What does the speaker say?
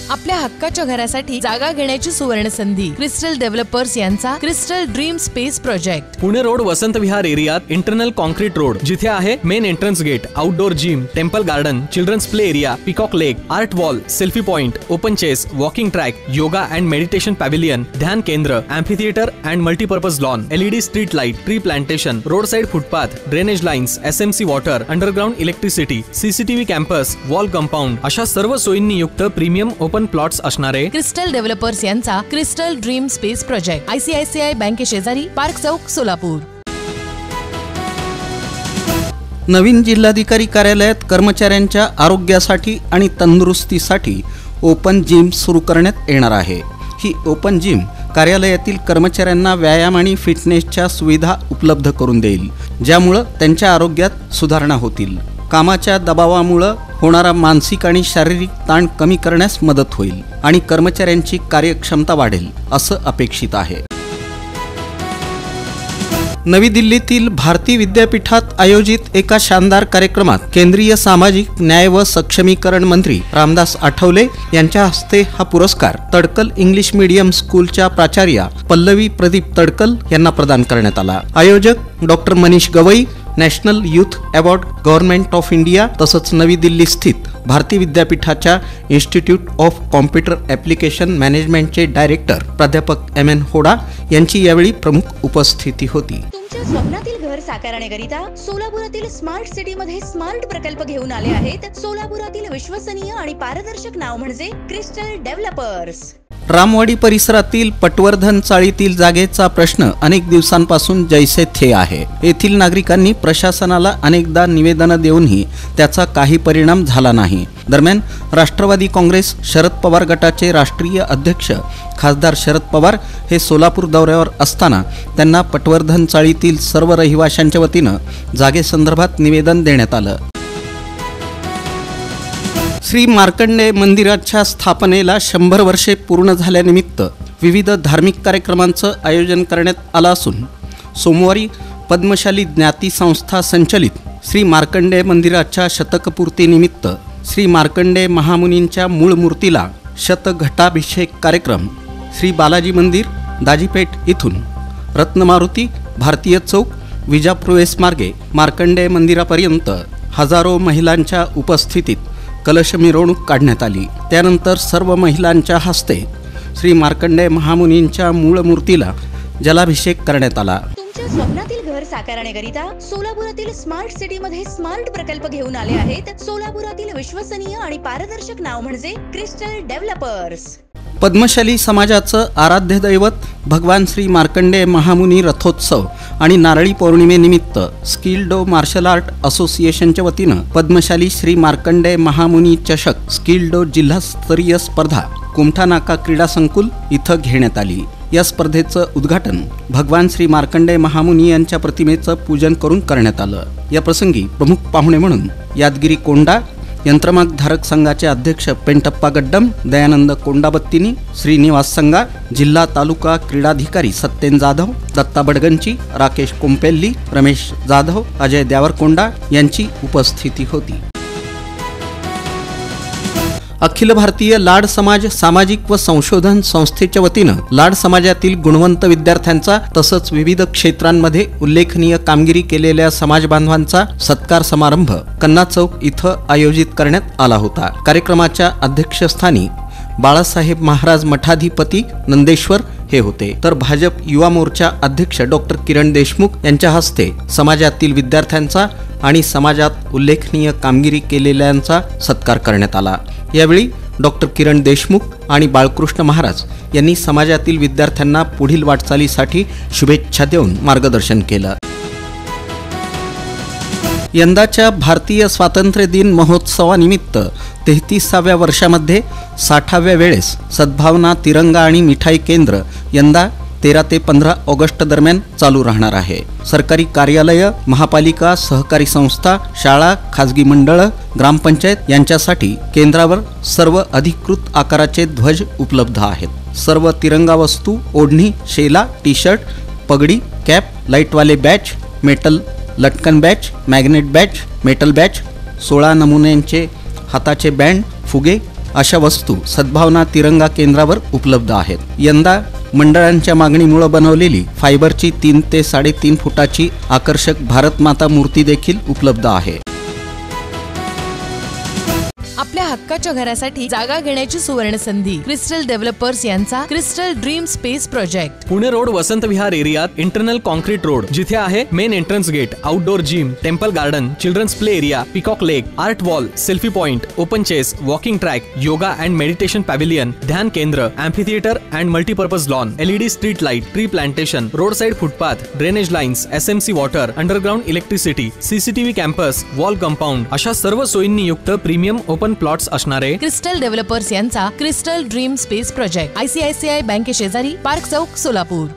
आपल्या हक्काच्या घरासाठी जागा घेण्याची सुवर्ण संधी। क्रिस्टल डेव्हलपर्स यांचा Crystal dream space project, Pune road Vasant Vihar एरियात इंटरनल कॉन्क्रीट रोड, जिथे आहे main entrance gate, outdoor gym, temple garden, children's play area, peacock lake, art wall, selfie point, open chess, walking track, yoga and meditation pavilion, ध्यान केंद्र, amphitheatre and multipurpose lawn, LED street light, tree plantation, road side footpath, drainage lines, SMC water, underground electricity, CCTV campus, wall compound अशा सर्व सोयींनी युक्त premium open plots असणारे crystal developers यांचा Crystal dream space project, ICICI बँके शेजारी, park चौक, सोलापूर। नवीन जिल्हाधिकारी कार्यालयात कर्मचाऱ्यांच्या आरोग्यासाठी आणि तंदुरुस्तीसाठी ओपन जिम सुरू करण्यात येणार आहे। ही ओपन जिम कार्यालयातील कर्मचाऱ्यांना व्यायाम आणि फिटनेसच्या सुविधा उपलब्ध करून देईल, ज्यामुळे त्यांच्या आरोग्यात सुधारणा होतील। कामाच्या दबावामुळे होणारा मानसिक आणि शारीरिक ताण कमी करण्यास मदत होईल आणि कर्मचाऱ्यांची कार्यक्षमता वाढेल असं अपेक्षित आहे। नवी दिल्लीतील भारती विद्यापीठात आयोजित एका शानदार कार्यक्रमात केंद्रीय सामाजिक न्याय व सक्षमीकरण मंत्री रामदास आठवले यांच्या हस्ते हा पुरस्कार तडकल इंग्लिश मीडियम स्कूलच्या प्राचार्या पल्लवी प्रदीप तडकल यांना प्रदान करण्यात आला। आयोजक doctor Manish Gavai, national youth award government of India तसंच नवी दिल्ली स्थित भारती विद्यापीठाच्या इन्स्टिट्यूट ऑफ कॉम्प्युटर ॲप्लिकेशन मॅनेजमेंटचे डायरेक्टर प्राध्यापक MN होडा यांची यावेळी प्रमुख उपस्थिती होती। तुमच्या स्वप्नातील घर साकारण्याकरिता सोलापुरातील स्मार्ट सिटी मध्ये स्मार्ट प्रकल्प घेऊन आले आहेत। सोलापुरातील विश्वसनीय आणि पारदर्शक नाव म्हणजे क्रिस्टल डेव्हलपर्स। रामवाडी परिसरातील पटवर्धन चाळीतील जागेचा प्रश्न अनेक दिवसांपासून जैसे थे आहे। येथील नागरिकांनी प्रशासनाला अनेकदा निवेदनं देऊनही त्याचा काही परिणाम झाला नाही। दरम्यान राष्ट्रवादी काँग्रेस शरद पवार गटाचे राष्ट्रीय अध्यक्ष खासदार शरद पवार हे सोलापूर दौऱ्यावर असताना त्यांना पटवर्धन चाळीतील सर्व रहिवाशांच्या वतीनं जागेसंदर्भात निवेदन देण्यात आलं। श्री मार्कंडेय मंदिराच्या स्थापनेला 100 वर्षे पूर्ण झाल्यानिमित्त विविध धार्मिक कार्यक्रमांचं आयोजन करण्यात आलं असून सोमवारी पद्मशाली ज्ञाती संस्था संचलित श्री मार्कंडेय मंदिराच्या शतकपूर्तीनिमित्त श्री मार्कंडेय महामुनींच्या मूळ मूर्तीला शतघटाभिषेक कार्यक्रम श्री बालाजी मंदिर दाजीपेठ इथून रत्नमारुती भारतीय चौक विजाप्रवेश मार्गे मार्कंडेय मंदिरापर्यंत हजारो महिलांच्या उपस्थितीत कलश मिरवणूक काढण्यात आली। त्यानंतर सर्व महिलांच्या हस्ते श्री मार्कंडेय महामुनींच्या मूळ मूर्तीला जलाभिषेक करण्यात आला। तुमच्या स्वप्नातील घर साकारण्याकरिता सोलापुरातील स्मार्ट सिटी मध्ये स्मार्ट प्रकल्प घेऊन आले आहेत। सोलापुरातील विश्वसनीय आणि पारदर्शक नाव म्हणजे क्रिस्टल डेव्हलपर्स। पद्मशाली समाजाचं आराध्य दैवत भगवान श्री मार्कंडेय महामुनी रथोत्सव आणि नारळी पौर्णिमेनिमित्त स्किल्डो मार्शल आर्ट असोसिएशनच्या वतीनं पद्मशाली श्री मार्कंडेय महामुनी चषक स्किल्डो जिल्हास्तरीय स्पर्धा कुमठा नाका क्रीडा संकुल इथं घेण्यात आली। या स्पर्धेचं उद्घाटन भगवान श्री मार्कंडेय महामुनी यांच्या प्रतिमेचं पूजन करून करण्यात आलं। या प्रसंगी प्रमुख पाहुणे म्हणून यादगिरी कोंडा, यंत्रमाग धारक संघाचे अध्यक्ष पेंटप्पा गड्डम, दयानंद कोंडाबत्तीनी, श्रीनिवास संगा, जिल्हा तालुका क्रीडाधिकारी सत्येन जाधव, दत्ता बडगंची, राकेश कोंपेल्ली, रमेश जाधव, अजय द्यावरकोंडा यांची उपस्थिती होती। अखिल भारतीय लाड समाज सामाजिक व संशोधन संस्थेच्या वतीनं लाड समाजातील गुणवंत विद्यार्थ्यांचा तसंच विविध क्षेत्रांमध्ये उल्लेखनीय कामगिरी केलेल्या समाज बांधवांचा सत्कार समारंभ कन्ना चौक इथं आयोजित करण्यात आला होता। कार्यक्रमाच्या अध्यक्षस्थानी बाळासाहेब महाराज मठाधिपती नंदेश्वर हे होते, तर भाजप युवा मोर्चा अध्यक्ष डॉक्टर किरण देशमुख यांच्या हस्ते समाजातील विद्यार्थ्यांचा आणि समाजात उल्लेखनीय कामगिरी केलेल्यांचा सत्कार करण्यात आला। यावेळी डॉक्टर किरण देशमुख आणि बाळकृष्ण महाराज यांनी समाजातील विद्यार्थ्यांना पुढील वाटचालीसाठी शुभेच्छा देऊन मार्गदर्शन केलं। यंदाच्या भारतीय स्वातंत्र्य दिन महोत्सवानिमित्त 33व्या वर्षामध्ये 60व्या वेळेस सद्भावना तिरंगा आणि मिठाई केंद्र यंदा 13 ते 15 ऑगस्ट दरम्यान चालू राहणार आहे। सरकारी कार्यालय, महापालिका, सहकारी संस्था, शाळा, खाजगी मंडळ, ग्रामपंचायत यांच्यासाठी केंद्रावर सर्व अधिकृत आकाराचे ध्वज उपलब्ध आहेत। सर्व तिरंगा वस्तू, ओढणी, शेला, टी-शर्ट, पगडी, कॅप, लाईटवाले बॅच, मेटल लटकन batch, magnet batch, metal batch, 16 नमुन्यांचे हाताचे बँड, फुगे, अशा वस्तू सद्भावना तिरंगा केंद्रावर उपलब्ध आहेत. यंदा मंडळांच्या मागणीमुळे बनवलेली फायबरची 3 ते 3.5 फुटाची आकर्षक भारत माता मूर्ती देखील उपलब्ध आहे. आपल्या हक्काच्या घरासाठी जागा घेण्याची सुवर्ण संधी. क्रिस्टल डेव्हलपर्स यांचा Crystal dream space project. Pune road Vasant Vihar एरियात इंटरनल कॉन्क्रीट रोड, जिथे आहे main entrance gate, outdoor gym, temple garden, children's play area, peacock lake, art wall, selfie point, open chess, walking track, yoga and meditation pavilion, ध्यान केंद्र, amphitheatre and multipurpose lawn, LED street light, tree plantation, road side footpath, drainage lines, SMC water, underground electricity, CCTV campus, wall compound अशा सर्व सोयींनी युक्त premium open plots असणारे crystal developers यांचा Crystal dream space project. ICICI बँके शेजारी, park चौक, सोलापूर.